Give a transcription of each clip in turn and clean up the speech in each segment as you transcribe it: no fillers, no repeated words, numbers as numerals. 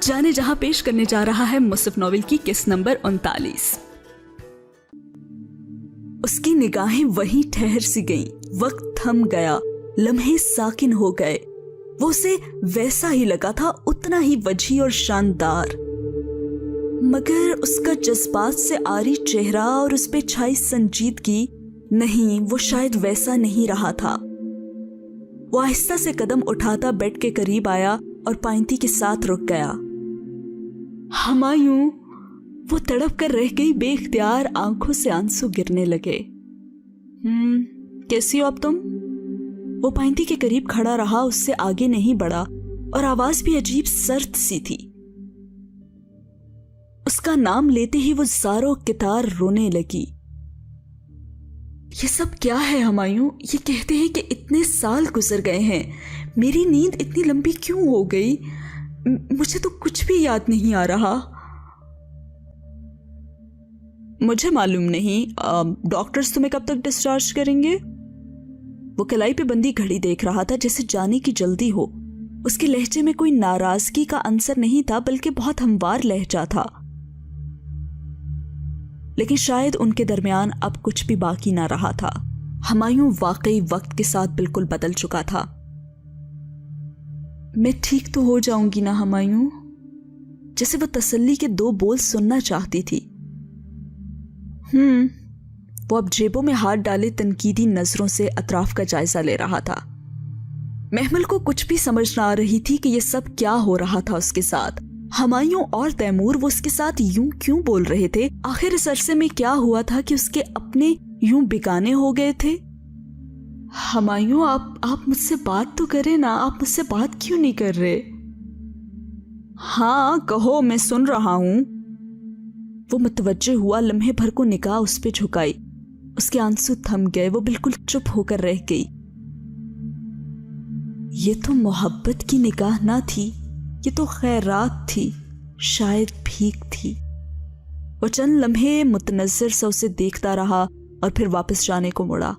جانے جہاں پیش کرنے جا رہا ہے مصحف ناول کی قسط نمبر 39۔ اس کی نگاہیں وہیں ٹھہر سی گئیں، وقت تھم گیا، لمحے ساکن ہو گئے۔ وہ اسے ویسا ہی لگا تھا، اتنا ہی وجیح اور شاندار، مگر اس کا جذبات سے عاری چہرہ اور اس پہ چھائی سنجیدگی، نہیں، وہ شاید ویسا نہیں رہا تھا۔ وہ آہستہ سے قدم اٹھاتا بیڈ کے قریب آیا اور پائنتی کے ساتھ رک گیا۔ ہمایوں، وہ تڑپ کر رہ گئی، بے اختیار آنکھوں سے آنسو گرنے لگے۔ کیسی ہو اب تم؟ وہ پائنتی کے قریب کھڑا رہا، اس سے آگے نہیں بڑھا، اور آواز بھی عجیب سرد سی تھی۔ اس کا نام لیتے ہی وہ زاروں کتار رونے لگی۔ یہ سب کیا ہے ہمایوں؟ یہ کہتے ہیں کہ اتنے سال گزر گئے ہیں، میری نیند اتنی لمبی کیوں ہو گئی؟ مجھے تو کچھ بھی یاد نہیں آ رہا۔ مجھے معلوم نہیں، ڈاکٹرز تمہیں کب تک ڈسچارج کریں گے؟ وہ کلائی پہ بندی گھڑی دیکھ رہا تھا جیسے جانے کی جلدی ہو۔ اس کے لہجے میں کوئی ناراضگی کا عنصر نہیں تھا، بلکہ بہت ہموار لہجہ تھا، لیکن شاید ان کے درمیان اب کچھ بھی باقی نہ رہا تھا۔ ہمایوں واقعی وقت کے ساتھ بالکل بدل چکا تھا۔ میں ٹھیک تو ہو جاؤں گی نا ہمایوں؟ جیسے وہ تسلی کے دو بول سننا چاہتی تھی۔ وہ اب جیبوں میں ہاتھ ڈالے تنقیدی نظروں سے اطراف کا جائزہ لے رہا تھا۔ محمل کو کچھ بھی سمجھ نہ آ رہی تھی کہ یہ سب کیا ہو رہا تھا اس کے ساتھ۔ ہمایوں اور تیمور وہ اس کے ساتھ یوں کیوں بول رہے تھے؟ آخر اس عرصے میں کیا ہوا تھا کہ اس کے اپنے یوں بیگانے ہو گئے تھے؟ ہمایوں، آپ مجھ سے بات تو کریں نا، آپ مجھ سے بات کیوں نہیں کر رہے؟ ہاں کہو، میں سن رہا ہوں۔ وہ متوجہ ہوا، لمحے بھر کو نگاہ اس پہ جھکائی۔ اس کے آنسو تھم گئے، وہ بالکل چپ ہو کر رہ گئی۔ یہ تو محبت کی نگاہ نہ تھی، یہ تو خیرات تھی، شاید بھیک تھی۔ وہ چند لمحے متنظر سا اسے دیکھتا رہا اور پھر واپس جانے کو مڑا۔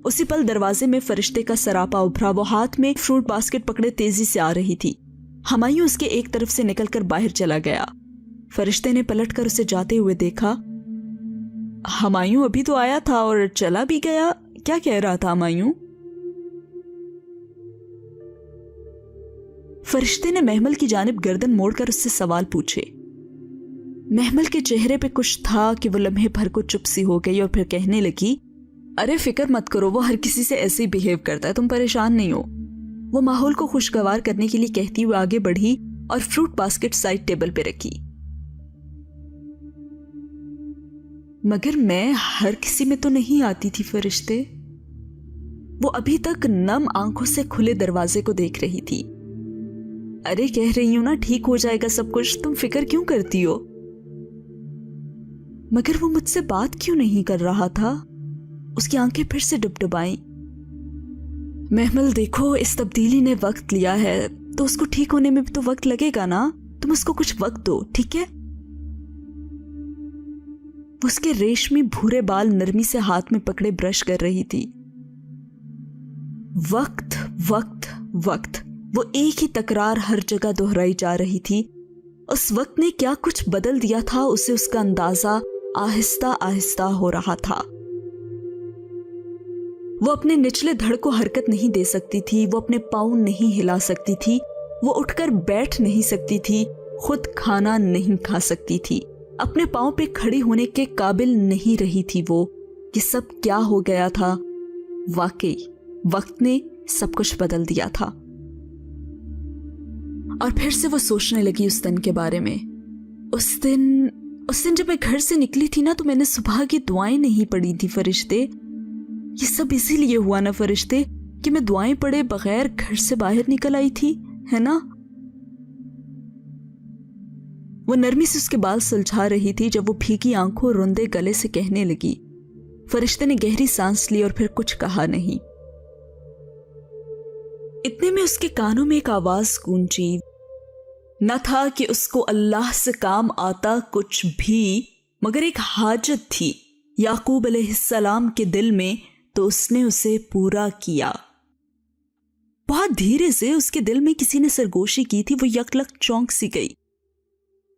اسی پل دروازے میں فرشتے کا سراپا ابھرا۔ وہ ہاتھ میں فروٹ باسکٹ پکڑے تیزی سے آ رہی تھی۔ ہمایوں اس کے ایک طرف سے نکل کر باہر چلا گیا۔ فرشتے نے پلٹ کر اسے جاتے ہوئے دیکھا۔ ہمایوں ابھی تو آیا تھا اور چلا بھی گیا، کیا کہہ رہا تھا ہمایوں؟ فرشتے نے محمل کی جانب گردن موڑ کر اس سے سوال پوچھے۔ محمل کے چہرے پہ کچھ تھا کہ وہ لمحے بھر کو چپ سی ہو گئی اور پھر کہنے لگی، ارے فکر مت کرو، وہ ہر کسی سے ایسے ہی بیہیو کرتا ہے، تم پریشان نہیں ہو۔ وہ ماحول کو خوشگوار کرنے کے لیے کہتی ہوئے آگے بڑھی اور فروٹ باسکٹ سائڈ ٹیبل پہ رکھی۔ مگر میں ہر کسی میں تو نہیں آتی تھی فرشتے۔ وہ ابھی تک نم آنکھوں سے کھلے دروازے کو دیکھ رہی تھی۔ ارے کہہ رہی ہوں نا، ٹھیک ہو جائے گا سب کچھ، تم فکر کیوں کرتی ہو؟ مگر وہ مجھ سے بات کیوں نہیں کر رہا تھا؟ اس کی آنکھیں پھر سے ڈبڈبائیں۔ محمل دیکھو، اس تبدیلی نے وقت لیا ہے تو اس کو ٹھیک ہونے میں بھی تو وقت لگے گا نا، تم اس کو کچھ وقت دو، ٹھیک ہے؟ وہ اس کے ریشمی بھورے بال نرمی سے ہاتھ میں پکڑے برش کر رہی تھی۔ وقت وقت وقت، وہ ایک ہی تکرار ہر جگہ دہرائی جا رہی تھی۔ اس وقت نے کیا کچھ بدل دیا تھا اسے، اس کا اندازہ آہستہ آہستہ ہو رہا تھا۔ وہ اپنے نچلے دھڑ کو حرکت نہیں دے سکتی تھی، وہ اپنے پاؤں نہیں ہلا سکتی تھی، وہ اٹھ کر بیٹھ نہیں سکتی تھی، خود کھانا نہیں کھا سکتی تھی، اپنے پاؤں پہ کھڑی ہونے کے قابل نہیں رہی تھی۔ وہ یہ سب کیا ہو گیا تھا؟ واقعی وقت نے سب کچھ بدل دیا تھا۔ اور پھر سے وہ سوچنے لگی اس دن کے بارے میں۔ اس دن جب میں گھر سے نکلی تھی نا، تو میں نے صبح کی دعائیں نہیں پڑھی تھی فرشتے۔ یہ سب اسی لیے ہوا نا فرشتے کہ میں دعائیں پڑھے بغیر گھر سے باہر نکل آئی تھی، ہے نا؟ وہ نرمی سے اس کے بال سلجھا رہی تھی جب وہ بھیگی آنکھوں روندے گلے سے کہنے لگی۔ فرشتے نے گہری سانس لی اور پھر کچھ کہا نہیں۔ اتنے میں اس کے کانوں میں ایک آواز گونجی۔ نہ تھا کہ اس کو اللہ سے کام آتا کچھ بھی، مگر ایک حاجت تھی یعقوب علیہ السلام کے دل میں، تو اس نے اسے پورا کیا۔ بہت دھیرے سے اس کے دل میں کسی نے سرگوشی کی تھی، وہ یک لک چونک سی گئی۔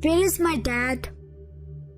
Where is my dad?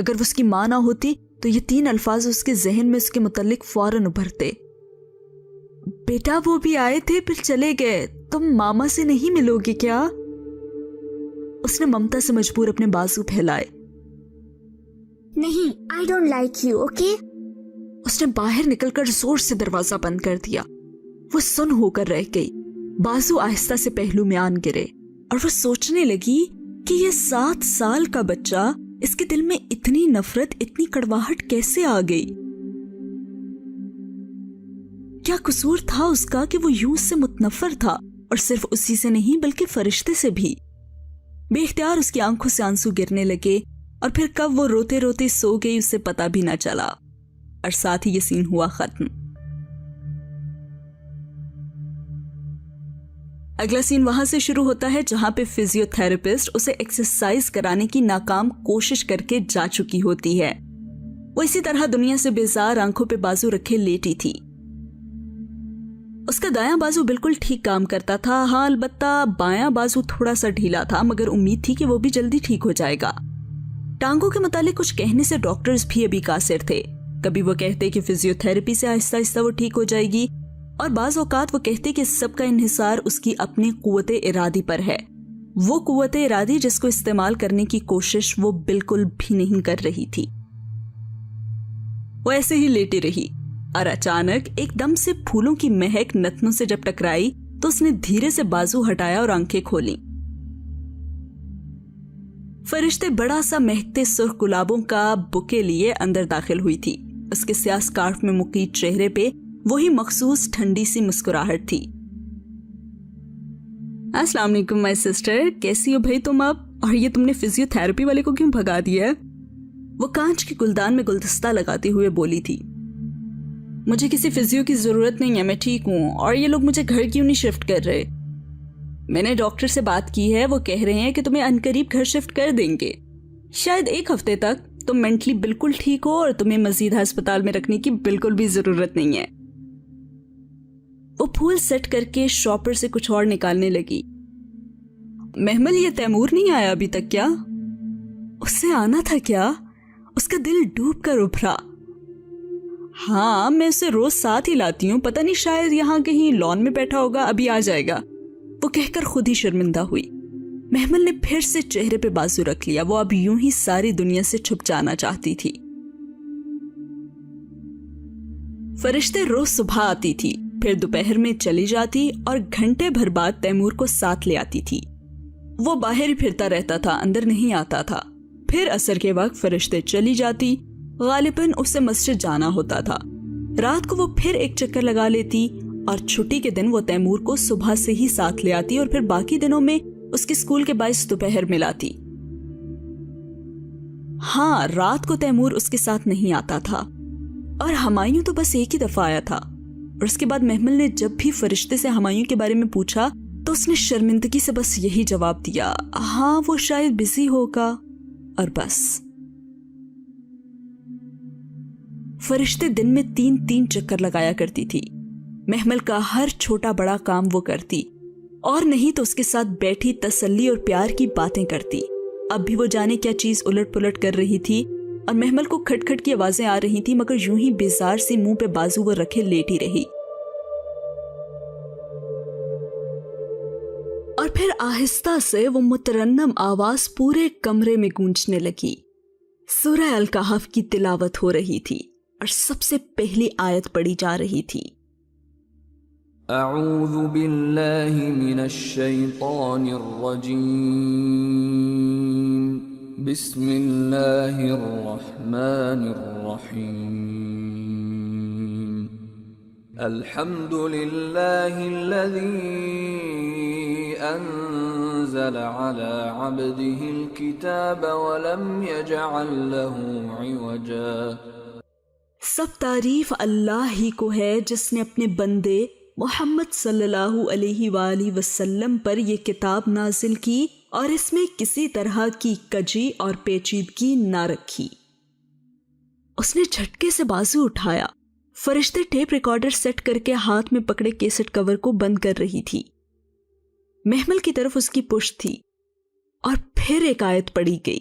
اگر وہ اس کی ماں نہ ہوتی تو یہ 3 الفاظ اس کے ذہن میں اس کے متعلق فوراً ابھرتے. بیٹا وہ بھی آئے تھے پھر چلے گئے, تم ماما سے نہیں ملو گے کیا؟ اس نے ممتا سے مجبور اپنے بازو پھیلائے. نہیں, I don't like you, okay? اس نے باہر نکل کر زور سے دروازہ بند کر دیا. وہ سن ہو کر رہ گئی. بازو آہستہ سے پہلو میں آن گرے اور وہ سوچنے لگی کہ یہ 7 سال کا بچہ, اس کے دل میں اتنی نفرت, اتنی کڑواہٹ کیسے آ گئی؟ کیا قصور تھا اس کا کہ وہ یوں سے متنفر تھا؟ اور صرف اسی سے نہیں بلکہ فرشتے سے بھی. بے اختیار اس کی آنکھوں سے آنسو گرنے لگے اور پھر کب وہ روتے روتے سو گئی اسے پتا بھی نہ چلا, اور ساتھ ہی یہ سین ہوا ختم. اگلا سین وہاں سے شروع ہوتا ہے جہاں پہ فزیو تھراپسٹ اسے ایکسرسائز کرانے کی ناکام کوشش کر کے جا چکی ہوتی ہے. وہ اسی طرح دنیا سے بیزار آنکھوں پہ بازو رکھے لیٹی تھی. اس کا دایاں بازو بالکل ٹھیک کام کرتا تھا, ہاں البتہ بایاں بازو تھوڑا سا ڈھیلا تھا, مگر امید تھی کہ وہ بھی جلدی ٹھیک ہو جائے گا. ٹانگوں کے متعلق کچھ کہنے سے ڈاکٹرز بھی ابھی قاصر تھے. کبھی وہ کہتے کہ فزیو تھراپی سے آہستہ آہستہ وہ ٹھیک ہو جائے گی, اور بعض اوقات وہ کہتے کہ سب کا انحصار اس کی اپنی قوت ارادی پر ہے. وہ قوت ارادی جس کو استعمال کرنے کی کوشش وہ بالکل بھی نہیں کر رہی تھی. وہ ایسے ہی لیٹی رہی اور اچانک ایک دم سے پھولوں کی مہک نتنوں سے جب ٹکرائی تو اس نے دھیرے سے بازو ہٹایا اور آنکھیں کھولیں. فرشتے بڑا سا مہکتے سرخ گلابوں کا بکے لیے اندر داخل ہوئی تھی. اس کے سیاہ سکارف میں مقید چہرے پہ وہی مخصوص ٹھنڈی سی مسکراہٹ تھی. السلام علیکم مائی سسٹر, کیسی ہو بھائی تم اب؟ اور یہ تم نے فزیو تھراپی والے کو کیوں بھگا دیا ہے؟ وہ کانچ کے گلدان میں گلدستہ لگاتے ہوئے بولی تھی. مجھے کسی فزیو کی ضرورت نہیں ہے, میں ٹھیک ہوں, اور یہ لوگ مجھے گھر کیوں نہیں شفٹ کر رہے؟ میں نے ڈاکٹر سے بات کی ہے, وہ کہہ رہے ہیں کہ تمہیں عنقریب گھر شفٹ کر دیں گے, شاید 1 ہفتے تک. تم مینٹلی بالکل ٹھیک ہو اور تمہیں مزید ہسپتال میں رکھنے کی بالکل بھی ضرورت نہیں ہے. وہ پھول سیٹ کر کے شاپر سے کچھ اور نکالنے لگی. محمل, یہ تیمور نہیں آیا ابھی تک کیا؟ اس سے آنا تھا کیا؟ اس کا دل ڈوب کر ابھرا. ہاں, میں اسے روز ساتھ ہی لاتی ہوں, پتہ نہیں شاید یہاں کہیں لان میں بیٹھا ہوگا, ابھی آ جائے گا. وہ کہہ کر خود ہی شرمندہ ہوئی. محمل نے پھر سے چہرے پہ بازو رکھ لیا. وہ اب یوں ہی ساری دنیا سے چھپ جانا چاہتی تھی. فرشتے روز صبح آتی تھی, پھر دوپہر میں چلی جاتی اور گھنٹے بھر بعد تیمور کو ساتھ لے آتی تھی. وہ باہر ہی پھرتا رہتا تھا, اندر نہیں آتا تھا. پھر عصر کے وقت فرشتے چلی جاتی, غالباً اسے مسجد جانا ہوتا تھا. رات کو وہ پھر ایک چکر لگا لیتی اور چھٹی کے دن وہ تیمور کو صبح سے ہی ساتھ لے آتی اور پھر باقی دنوں میں اس کے اسکول کے باعث دوپہر میں لاتی. ہاں, رات کو تیمور اس کے ساتھ نہیں آتا تھا, اور ہمایوں تو بس ایک ہی دفعہ آیا تھا. اور اس کے بعد محمل نے جب بھی فرشتے سے ہمایوں کے بارے میں پوچھا تو اس نے شرمندگی سے بس یہی جواب دیا, ہاں وہ شاید بزی ہوگا, اور بس. فرشتے دن میں 3 چکر لگایا کرتی تھی. محمل کا ہر چھوٹا بڑا کام وہ کرتی, اور نہیں تو اس کے ساتھ بیٹھی تسلی اور پیار کی باتیں کرتی. اب بھی وہ جانے کیا چیز الٹ پلٹ کر رہی تھی, اور محمل کو کھٹ کھٹ کی آوازیں آ رہی تھی, مگر یوں ہی بیزار سی منہ پہ بازو وہ رکھے لیٹی رہی. اور پھر آہستہ سے وہ مترنم آواز پورے کمرے میں گونجنے لگی. سورہ الکہف کی تلاوت ہو رہی تھی اور سب سے پہلی آیت پڑھی جا رہی تھی. اعوذ باللہ من الشیطان الرجیم, بسم اللہ الرحمن الرحیم, الحمد للہ الذی انزل على عبده الكتاب ولم يجعل له عوجا. سب تعریف اللہ ہی کو ہے جس نے اپنے بندے محمد صلی اللہ علیہ وآلہ وسلم پر یہ کتاب نازل کی اور اس میں کسی طرح کی کجی اور پیچیدگی نہ رکھی. اس نے جھٹکے سے بازو اٹھایا. فرشتے ٹیپ ریکارڈر سیٹ کر کے ہاتھ میں پکڑے کیسٹ کور کو بند کر رہی تھی. محمل کی طرف اس کی پشت تھی اور پھر ایک آیت پڑھی گئی.